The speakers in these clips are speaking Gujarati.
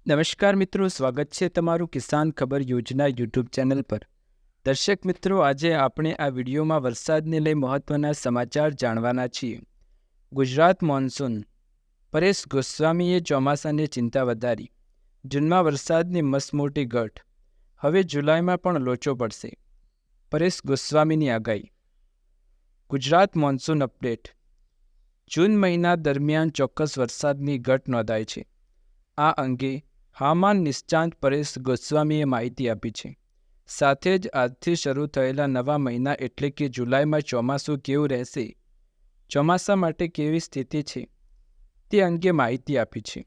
નમસ્કાર મિત્રો, સ્વાગત છે તમારું કિસાન ખબર યોજના યુટ્યુબ ચેનલ પર। દર્શક મિત્રો, આજે આપણે આ વિડીયોમાં વરસાદને લઈ મહત્વના સમાચાર જાણવાના છીએ। ગુજરાત મોન્સૂન। પરેશ ગોસ્વામીએ ચોમાસાની ચિંતા વધારી। જૂનમાં વરસાદની મસમોટી ઘટ, હવે જુલાઈમાં પણ લોચો પડશે। પરેશ ગોસ્વામીની આગાહી। Gujarat monsoon update. જૂન મહિના દરમિયાન ચોક્કસ વરસાદની ઘટ નોંધાઈ છે। આ અંગે હવામાન નિષ્ણાત પરેશ ગોસ્વામીએ માહિતી આપી છે। સાથે જ આજથી શરૂ થયેલા નવા મહિના એટલે કે જુલાઈમાં ચોમાસું કેવું રહેશે, ચોમાસા માટે કેવી સ્થિતિ છે તે અંગે માહિતી આપી છે।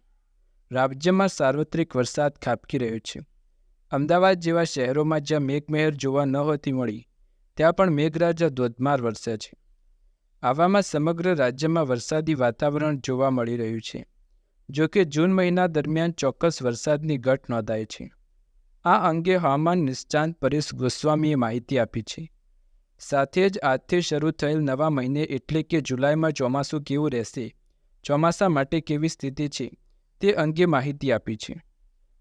રાજ્યમાં સાર્વત્રિક વરસાદ ખાબકી રહ્યો છે। અમદાવાદ જેવા શહેરોમાં જ્યાં મેઘમહેર જોવા નહોતી મળી, ત્યાં પણ મેઘરાજા ધોધમાર વરસ્યા છે। આવામાં સમગ્ર રાજ્યમાં વરસાદી વાતાવરણ જોવા મળી રહ્યું છે। જો કે જૂન મહિના દરમિયાન ચોક્કસ વરસાદની ઘટ નોંધાઈ છે। આ અંગે હવામાન નિષ્ણાત પરેશ ગોસ્વામીએ માહિતી આપી છે। સાથે જ આજથી શરૂ થયેલ નવા મહિને એટલે કે જુલાઈમાં ચોમાસું કેવું રહેશે, ચોમાસા માટે કેવી સ્થિતિ છે તે અંગે માહિતી આપી છે।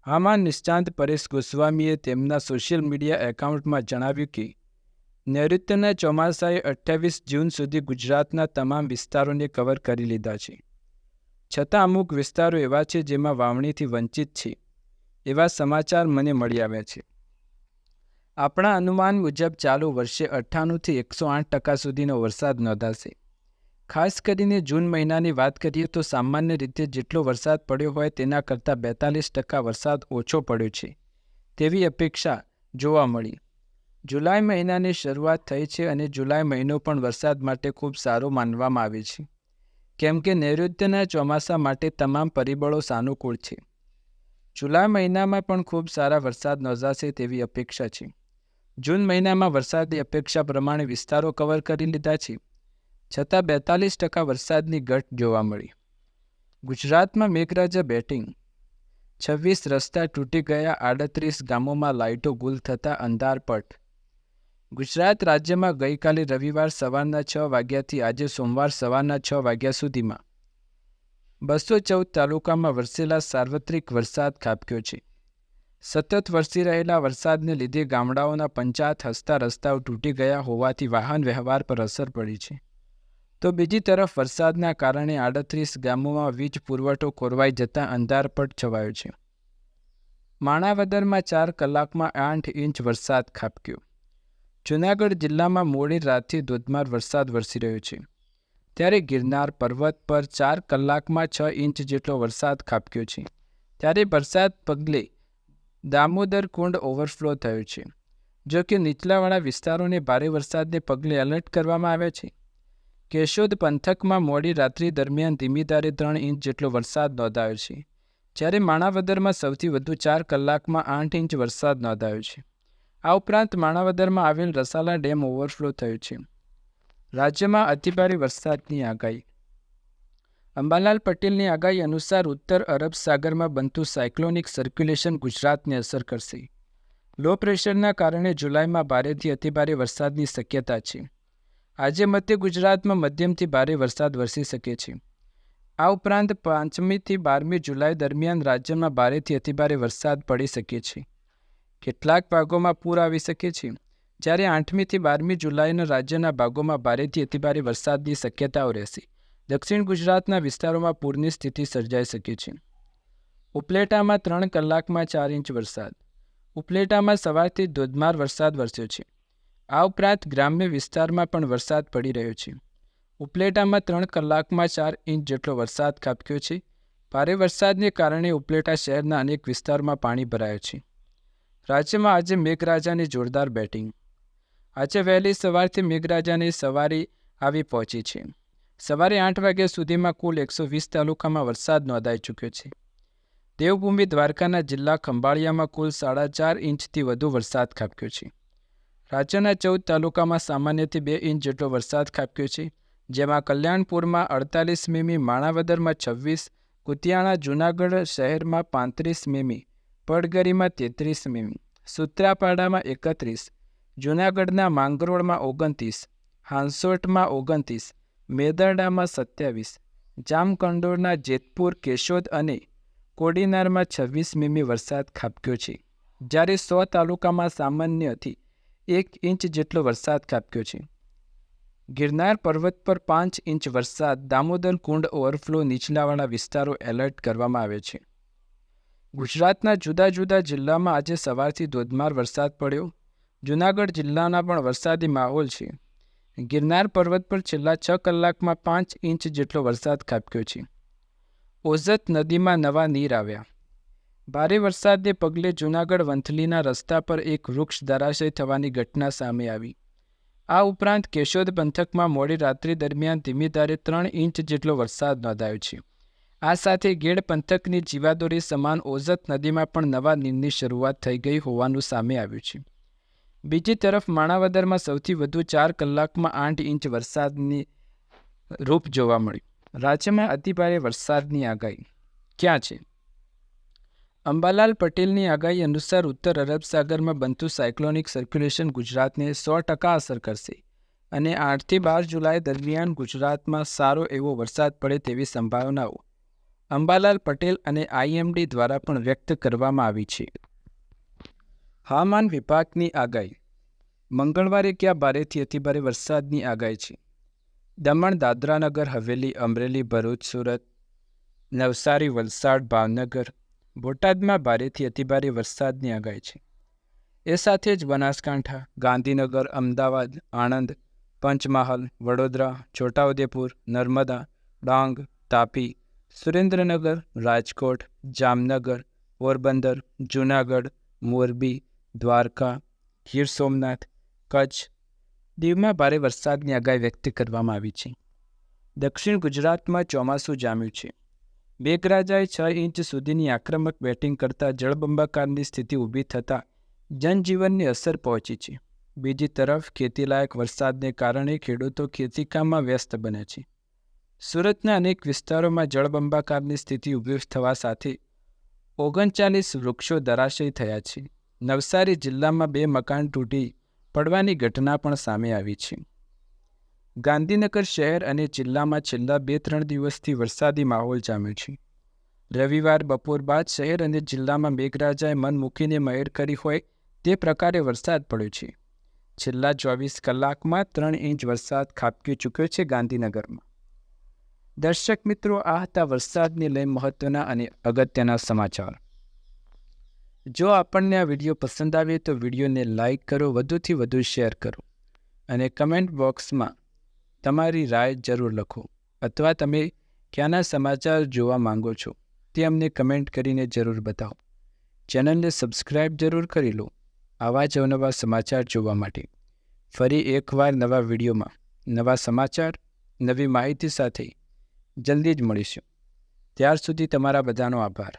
હવામાન નિષ્ણાત પરેશ ગોસ્વામીએ તેમના સોશિયલ મીડિયા એકાઉન્ટમાં જણાવ્યું કે નૈઋત્યના ચોમાસાએ 28 જૂન સુધી ગુજરાતના તમામ વિસ્તારોને કવર કરી લીધા છે। છતાં અમુક વિસ્તારો એવા છે જેમાં વાવણીથી વંચિત છે, એવા સમાચાર મને મળી આવ્યા છે। આપણા અનુમાન મુજબ ચાલુ વર્ષે 98થી 108% સુધીનો વરસાદ નોંધાશે। ખાસ કરીને જૂન મહિનાની વાત કરીએ તો સામાન્ય રીતે જેટલો વરસાદ પડ્યો હોય તેના કરતાં 42% વરસાદ ઓછો પડ્યો છે તેવી અપેક્ષા જોવા મળી। જુલાઈ મહિનાની શરૂઆત થઈ છે અને જુલાઈ મહિનો પણ વરસાદ માટે ખૂબ સારો માનવામાં આવે છે, કેમ કે નૈઋત્યના ચોમાસા માટે તમામ પરિબળો સાનુકૂળ છે। જુલાઈ મહિનામાં પણ ખૂબ સારા વરસાદ નોંધાશે તેવી અપેક્ષા છે। જૂન મહિનામાં વરસાદની અપેક્ષા પ્રમાણે વિસ્તારો કવર કરી લીધા છે, છતાં 42% વરસાદની ઘટ જોવા મળી। ગુજરાતમાં મેઘરાજા બેટિંગ। 26 રસ્તા તૂટી ગયા, 38 ગામોમાં લાઇટો ગુલ થતાં અંધારપટ। ગુજરાત રાજ્યમાં ગઈકાલે રવિવાર સવારના 6 વાગ્યાથી આજે સોમવાર સવારના 6 વાગ્યા સુધીમાં 214 તાલુકામાં વરસેલા સાર્વત્રિક વરસાદ ખાબક્યો છે। સતત વરસી રહેલા વરસાદને લીધે ગામડાઓના 50 હસતા રસ્તાઓ તૂટી ગયા હોવાથી વાહન વ્યવહાર પર અસર પડી છે। તો બીજી તરફ વરસાદના કારણે 38 ગામોમાં વીજ પુરવઠો ખોરવાઈ જતાં અંધારપટ છવાયો છે। માણાવદરમાં 4 કલાકમાં 8 ઇંચ વરસાદ ખાબક્યો। જૂનાગઢ જિલ્લામાં મોડી રાતથી ધોધમાર વરસાદ વરસી રહ્યો છે, ત્યારે ગિરનાર પર્વત પર 4 કલાકમાં 6 ઇંચ જેટલો વરસાદ ખાબક્યો છે। ત્યારે વરસાદ પગલે દામોદર કુંડ ઓવરફ્લો થયો છે। જો કે નીચલાવાળા વિસ્તારોને ભારે વરસાદને પગલે એલર્ટ કરવામાં આવ્યા છે। કેશોદ પંથકમાં મોડી રાત્રિ દરમિયાન ધીમી ધારે 3 ઇંચ જેટલો વરસાદ નોંધાયો છે, જ્યારે માણાવદરમાં સૌથી વધુ 4 કલાકમાં 8 ઇંચ વરસાદ નોંધાયો છે। આ ઉપરાંત માણાવદરમાં આવેલ રસાલા ડેમ ઓવરફ્લો થયો છે। રાજ્યમાં અતિભારે વરસાદની આગાહી। અંબાલાલ પટેલની આગાહી અનુસાર ઉત્તર અરબ સાગરમાં બનતું સાયક્લોનિક સર્ક્યુલેશન ગુજરાતને અસર કરશે। લો પ્રેશરના કારણે જુલાઈમાં ભારેથી અતિભારે વરસાદની શક્યતા છે। આજે મધ્ય ગુજરાતમાં મધ્યમથી ભારે વરસાદ વરસી શકે છે। આ ઉપરાંત 5મી થી 12મી જુલાઈ દરમિયાન રાજ્યમાં ભારેથી અતિભારે વરસાદ પડી શકે છે। કેટલાક ભાગોમાં પૂર આવી શકે છે, જ્યારે 8મી થી 12મી જુલાઈના રાજ્યના ભાગોમાં ભારેથી અતિભારે વરસાદની શક્યતાઓ રહેશે। દક્ષિણ ગુજરાતના વિસ્તારોમાં પૂરની સ્થિતિ સર્જાઈ શકે છે। ઉપલેટામાં 3 કલાકમાં 4 ઇંચ વરસાદ। ઉપલેટામાં સવારથી ધોધમાર વરસાદ વરસ્યો છે। આ ઉપરાંત ગ્રામ્ય વિસ્તારમાં પણ વરસાદ પડી રહ્યો છે। ઉપલેટામાં 3 કલાકમાં 4 ઇંચ જેટલો વરસાદ ખાબક્યો છે। ભારે વરસાદને કારણે ઉપલેટા શહેરના અનેક વિસ્તારોમાં પાણી ભરાયા છે। રાજ્યમાં આજે મેઘરાજાની જોરદાર બેટિંગ। આજે વહેલી સવારથી મેઘરાજાની સવારી આવી પહોંચી છે। સવારે 8 વાગ્યા સુધીમાં કુલ 120 તાલુકામાં વરસાદ નોંધાઈ ચૂક્યો છે। દેવભૂમિ દ્વારકાના જિલ્લા ખંભાળિયામાં કુલ 4.5 ઇંચથી વધુ વરસાદ ખાબક્યો છે। રાજ્યના 14 તાલુકામાં સામાન્યથી 2 ઇંચ જેટલો વરસાદ ખાબક્યો છે, જેમાં કલ્યાણપુરમાં 48 મીમી, માણાવદરમાં 26, કુતિયાણા જૂનાગઢ શહેરમાં 35 મીમી, પડગરીમાં 33 મીમી, સૂત્રાપાડામાં 31, જૂનાગઢના માંગરોળમાં 29, હાંસોટમાં 29, મેદરડામાં 27, જામકંડોળના જેતપુર, કેશોદ અને કોડીનારમાં 26 મીમી વરસાદ ખાબક્યો છે, જ્યારે 100 તાલુકામાં સામાન્યથી 1 ઇંચ જેટલો વરસાદ ખાબક્યો છે. ગિરનાર પર્વત પર 5 ઇંચ વરસાદ. દામોદર કુંડ ઓવરફ્લો. નીચલાવાળા વિસ્તારો એલર્ટ કરવામાં આવે છે. ગુજરાતના જુદા જુદા જિલ્લામાં આજે સવારથી ધોધમાર વરસાદ પડ્યો. જૂનાગઢ જિલ્લાના પણ વરસાદી માહોલ છે. ગિરનાર પર્વત પર છેલ્લા 6 કલાકમાં 5 ઇંચ જેટલો વરસાદ ખાબક્યો છે. ઓઝત નદીમાં નવા નીર આવ્યા. ભારે વરસાદને પગલે જૂનાગઢ વંથલીના રસ્તા પર એક વૃક્ષ ધરાશય થવાની ઘટના સામે આવી. આ ઉપરાંત કેશોદ પંથકમાં મોડી રાત્રિ દરમિયાન ધીમી ધારે 3 ઇંચ જેટલો વરસાદ નોંધાયો છે. આ સાથે ગેડ પંથકની જીવાદોરી સમાન ઓઝત નદીમાં પણ નવા નીરની શરૂઆત થઈ ગઈ હોવાનું સામે આવ્યું છે. બીજી તરફ માણાવદરમાં સૌથી વધુ 4 કલાકમાં 8 ઇંચ વરસાદની રૂપ જોવા મળ્યું. રાજ્યમાં અતિભારે વરસાદની આગાહી ક્યાં છે? અંબાલાલ પટેલની આગાહી અનુસાર ઉત્તર અરબ સાગરમાં બનતું સાયક્લોનિક સર્ક્યુલેશન ગુજરાતને 100% અસર કરશે અને 8થી 12 જુલાઈ દરમિયાન ગુજરાતમાં સારો એવો વરસાદ પડે તેવી સંભાવનાઓ અંબાલાલ પટેલ અને IMD દ્વારા પણ વ્યક્ત કરવામાં આવી છે. હવામાન વિભાગની આગાહી. મંગળવારે ક્યાં ભારેથી અતિભારે વરસાદની આગાહી છે? દમણ, દાદરાનગર હવેલી, અમરેલી, ભરૂચ, સુરત, નવસારી, વલસાડ, ભાવનગર, બોટાદમાં ભારેથી અતિભારે વરસાદની આગાહી છે. એ સાથે જ બનાસકાંઠા, ગાંધીનગર, અમદાવાદ, આણંદ, પંચમહાલ, વડોદરા, છોટાઉદેપુર, નર્મદા, ડાંગ, તાપી, સુરેન્દ્રનગર, રાજકોટ, જામનગર, પોરબંદર, જૂનાગઢ, મોરબી, દ્વારકા, ગીર સોમનાથ, કચ્છ, દીવમાં ભારે વરસાદની આગાહી વ્યક્ત કરવામાં આવી છે. દક્ષિણ ગુજરાતમાં ચોમાસું જામ્યું છે. મેઘરાજાએ 6 ઇંચ સુધીની આક્રમક બેટિંગ કરતાં જળબંબાકારની સ્થિતિ ઊભી થતાં જનજીવનને અસર પહોંચી છે. બીજી તરફ ખેતીલાયક વરસાદને કારણે ખેડૂતો ખેતીકામમાં વ્યસ્ત બન્યા છે. સુરતના અનેક વિસ્તારોમાં જળબંબાકારની સ્થિતિ ઊભી થવા સાથે 39 વૃક્ષો ધરાશયી થયા છે. નવસારી જિલ્લામાં 2 મકાન તૂટી પડવાની ઘટના પણ સામે આવી છે. ગાંધીનગર શહેર અને જિલ્લામાં છેલ્લા 2-3 દિવસથી વરસાદી માહોલ જામ્યો છે. રવિવાર બપોર બાદ શહેર અને જિલ્લામાં મેઘરાજાએ મન મૂકીને મહેર કરી હોય તે પ્રકારે વરસાદ પડ્યો છે. છેલ્લા 24 કલાકમાં 3 ઇંચ વરસાદ ખાબકી ચૂક્યો છે ગાંધીનગરમાં. દર્શક મિત્રો, આ હતા વરસાદને લઈ મહત્વના અને અગત્યના સમાચાર. જો આપણને આ વિડીયો પસંદ આવે તો વિડીયોને લાઇક કરો, વધુથી વધુ શેર કરો અને કમેન્ટ બોક્સમાં તમારી રાય જરૂર લખો, અથવા તમે ક્યાંના સમાચાર જોવા માંગો છો તે અમને કમેન્ટ કરીને જરૂર બતાવો. ચેનલને સબસ્ક્રાઈબ જરૂર કરી લો આવા જ અવનવા સમાચાર જોવા માટે. ફરી એકવાર નવા વિડીયોમાં નવા સમાચાર, નવી માહિતી સાથે જલ્દી જ મળીશું. ત્યાર સુધી તમારા બધાનો આભાર.